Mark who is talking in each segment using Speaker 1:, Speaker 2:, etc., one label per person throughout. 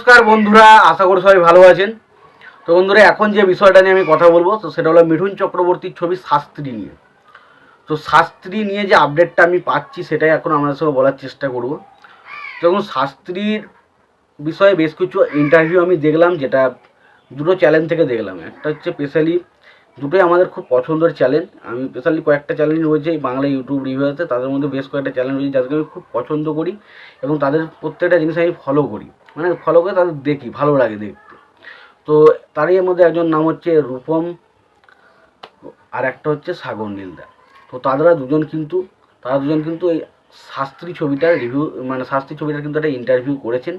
Speaker 1: নমস্কার বন্ধুরা, আশা করি সবাই ভালো আছেন। তো বন্ধুরা, এখন যে বিষয়টা নিয়ে আমি কথা বলবো তো সেটা হলো মিঠুন চক্রবর্তীর ছবি শাস্ত্রী নিয়ে। তো শাস্ত্রী নিয়ে যে আপডেটটা আমি পাচ্ছি সেটাই এখন আপনাদের সঙ্গে বলার চেষ্টা করব। যখন শাস্ত্রীর বিষয়ে বেশ কিছু ইন্টারভিউ আমি দেখলাম, যেটা দুটো চ্যানেল থেকে দেখলাম। একটা হচ্ছে স্পেশালি, দুটোই আমাদের খুব পছন্দের চ্যানেল। আমি স্পেশালি কয়েকটা চ্যানেল রয়েছে এই বাংলা ইউটিউব রিভিউতে, তাদের মধ্যে বেশ কয়েকটা চ্যানেল রয়েছে যাদেরকে আমি খুব পছন্দ করি এবং তাদের প্রত্যেকটা জিনিস আমি ফলো করি, মানে ফলো করে তাদের দেখি, ভালো লাগে দেখতে। তো তারই মধ্যে একজন নাম হচ্ছে রূপম, আর একটা হচ্ছে সাগর নীলদা। তো তারা দুজন কিন্তু এই শাস্ত্রী ছবিটার রিভিউ, মানে শাস্ত্রী ছবিটার কিন্তু একটা ইন্টারভিউ করেছেন।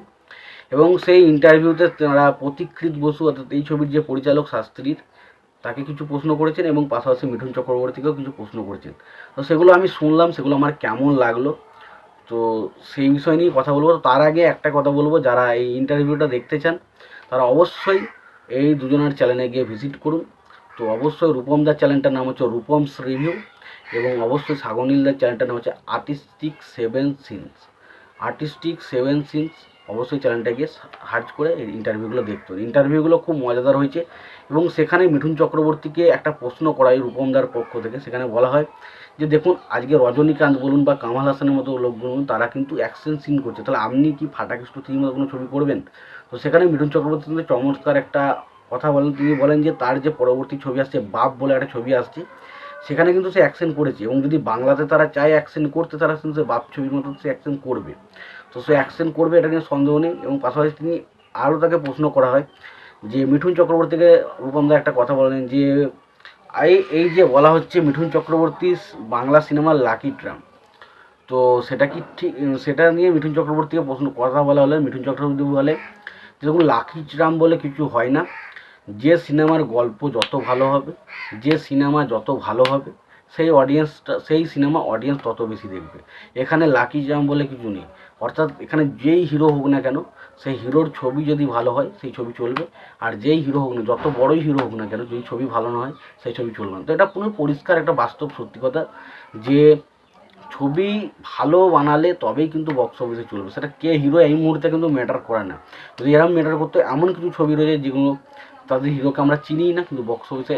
Speaker 1: এবং সেই ইন্টারভিউতে তারা প্রতীকৃত বসু, অর্থাৎ এই ছবির যে পরিচালক শাস্ত্রীর, তাকে কিছু প্রশ্ন করেছেন এবং পাশাপাশি মিঠুন চক্রবর্তীকেও কিছু প্রশ্ন করেছেন। তো সেগুলো আমি শুনলাম, সেগুলো আমার কেমন লাগলো তো সেই বিষয় নিয়ে কথা বলবো। তার আগে একটা কথা বলবো, যারা এই ইন্টারভিউটা দেখতে চান তারা অবশ্যই এই দুজনের চ্যানেলে গিয়ে ভিজিট করুন। তো অবশ্যই রূপমদার চ্যানেলটার নাম হচ্ছে রূপমস রিভিউ, এবং অবশ্যই সাগরনীলদার চ্যানেলটার নাম হচ্ছে আর্টিস্টিক সেভেন সিনস। অবশ্যই চ্যানেলটা গিয়ে সার্চ করে এই ইন্টারভিউগুলো দেখতে হবে। ইন্টারভিউগুলো খুব মজাদার হয়েছে এবং সেখানে মিঠুন চক্রবর্তীকে একটা প্রশ্ন করা হয় রূপমদার পক্ষ থেকে। সেখানে বলা হয় যে দেখুন, আজকে রজনীকান্ত বলুন বা কামাল হাসানের মতো লোক বলুন, তারা কিন্তু অ্যাকশন সিন করছে, তাহলে আপনি কি ফাটাকৃষ্ণ থ্রির মতো কোনো ছবি করবেন? তো সেখানে মিঠুন চক্রবর্তী কিন্তু চমৎকার একটা কথা বলেন। তিনি বলেন যে তার যে পরবর্তী ছবি আসছে, বাপ বলে একটা ছবি আসছে, সেখানে কিন্তু সে অ্যাকশন করেছে এবং যদি বাংলাতে তারা চায় অ্যাকশন করতে, তারা কিন্তু সে বাপ ছবির মতো সে অ্যাকশন করবে। তো সে অ্যাকশন করবে, এটা নিয়ে সন্দেহ নেই। এবং পাশাপাশি তিনি আরও তাকে প্রশ্ন করা হয় যে মিঠুন চক্রবর্তীকে রূপমদা একটা কথা বলেন যে এই যে বলা হচ্ছে মিঠুন চক্রবর্তী বাংলা সিনেমার লাকি ট্রাম, তো সেটা কি ঠিক? সেটা নিয়ে মিঠুন চক্রবর্তীকে প্রশ্ন কথা বলা হলে মিঠুন চক্রবর্তী বলে যেরকম লাকি ট্রাম বলে কিছু হয় না, যে সিনেমার গল্প যত ভালো হবে, যে সিনেমা যত ভালো হবে, সেই সিনেমা অডিয়েন্স তত বেশি দেখবে। এখানে লাকি ট্রাম বলে কিছু নেই। অর্থাৎ এখানে যেই হিরো হোক না কেন, সেই হিরোর ছবি যদি ভালো হয় সেই ছবি চলবে, আর যেই হিরো হোক না, যত বড়ই হিরো হোক না কেন, যদি ছবি ভালো না হয় সেই ছবি চলবে না। তো এটা পুরো পরিষ্কার একটা বাস্তব সত্যি কথা যে ছবি ভালো বানালে তবেই কিন্তু বক্স অফিসে চলবে। সেটা কে হিরো এই মুহূর্তে কিন্তু ম্যাটার করে না। যদি এরকম ম্যাটার করতো, এমন কিছু ছবি রয়েছে যেগুলো তাদের হিরোকে আমরা চিনিই না, কিন্তু বক্স অফিসে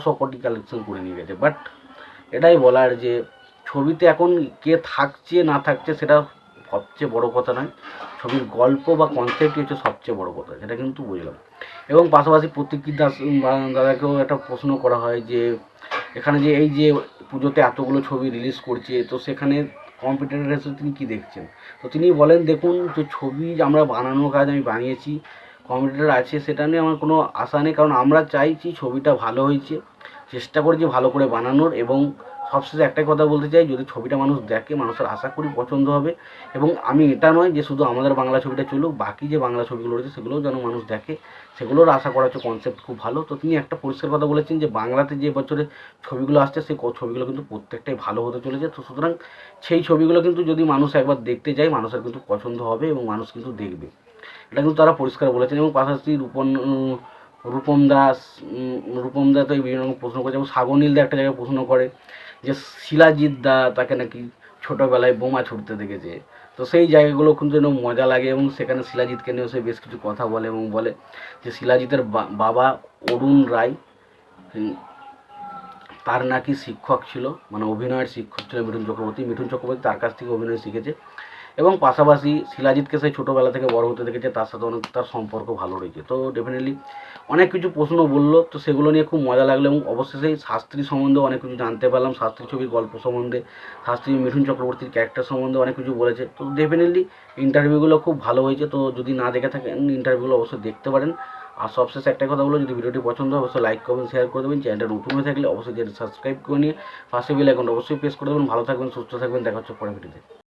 Speaker 1: শ কোটি কালেকশন করে নিয়ে গেছে। বাট এটাই বলার যে ছবিতে এখন কে থাকছে না থাকছে সেটা সবচেয়ে বড় কথা নয়, ছবির গল্প বা কনসেপ্টই হচ্ছে সবচেয়ে বড় কথা, সেটা কিন্তু বুঝলাম। এবং পাশাপাশি প্রতীকী দাস দাদাকেও একটা প্রশ্ন করা হয় যে এখানে যে এই যে পুজোতে এতগুলো ছবি রিলিজ করছে, তো সেখানে কম্পিটিটর হিসেবে তিনি কী দেখছেন? তো তিনি বলেন দেখুন, যে ছবি আমরা বানানোর কাজ আমি বানিয়েছি, কম্পিটিটর আছে সেটা নিয়ে আমার কোনো আশা নেই, কারণ আমরা চাইছি ছবিটা ভালো হয়েছে, চেষ্টা করেছি ভালো করে বানানোর। এবং সবশেষে একটাই কথা বলতে চাই, যদি ছবিটা মানুষ দেখে, মানুষের আশা করি পছন্দ হবে। এবং আমি এটা নয় যে শুধু আমাদের বাংলা ছবিটা চলুক, বাকি যে বাংলা ছবিগুলো রয়েছে সেগুলোও যেন মানুষ দেখে, সেগুলোর আশা করা হচ্ছে, কনসেপ্ট খুব ভালো। তো তিনি একটা পরিষ্কার কথা বলেছেন যে বাংলাতে যে বছরে ছবিগুলো আসছে সেই ছবিগুলো কিন্তু প্রত্যেকটাই ভালো হতে চলেছে। তো সুতরাং সেই ছবিগুলো কিন্তু যদি মানুষ একবার দেখতে যায়, মানুষের কিন্তু পছন্দ হবে এবং মানুষ কিন্তু দেখবে, এটা কিন্তু তারা পরিষ্কার বলেছেন। এবং পাশাপাশি রূপম দাস রূপম দা তো এই বিভিন্ন রকম প্রশ্ন করেছে। এবং সাগরনীলদা একটা জায়গায় প্রশ্ন করে যে শিলাজিৎ দা তাকে নাকি ছোটোবেলায় বোমা ছুটতে দেখেছে। তো সেই জায়গাগুলো কিন্তু যেন মজা লাগে এবং সেখানে শিলাজিৎকে নিয়েও সে বেশ কিছু কথা বলে এবং বলে যে শিলাজিতের বাবা অরুণ রায়, তার নাকি শিক্ষক ছিল, মানে অভিনয়ের শিক্ষক ছিল মিঠুন চক্রবর্তী তার কাছ থেকে অভিনয় শিখেছে। এবং পাশাপাশি শিলাজিৎকে সেই ছোটোবেলা থেকে বড় হতে দেখেছে, তার সাথে অনেক তার সম্পর্ক ভালো রয়েছে। তো ডেফিনেটলি অনেক কিছু প্রশ্ন বললো, তো সেগুলো নিয়ে খুব মজা লাগলো। এবং অবশ্যই সেই শাস্ত্রী সম্বন্ধে অনেক কিছু জানতে পারলাম, শাস্ত্রী ছবির গল্প সম্বন্ধে, শাস্ত্রী মিঠুন চক্রবর্তীর ক্যারেক্টার সম্বন্ধে অনেক কিছু বলেছে। তো ডেফিনেটলি ইন্টারভিউগুলো খুব ভালো হয়েছে। তো যদি না দেখে থাকেন ইন্টারভিউগুলো অবশ্যই দেখতে পারেন। আর সবশেষে একটা কথা বলো, যদি ভিডিওটি পছন্দ হয় অবশ্যই লাইক করবেন, শেয়ার করে দেবেন। চ্যানেলটা নতুন হয়ে থাকলে অবশ্যই সাবস্ক্রাইব করে নিয়ে পাশে বেল আইকনটা অবশ্যই প্রেস করে দেবেন। ভালো থাকবেন, সুস্থ থাকবেন, দেখা হচ্ছে পরের ভিডিওতে।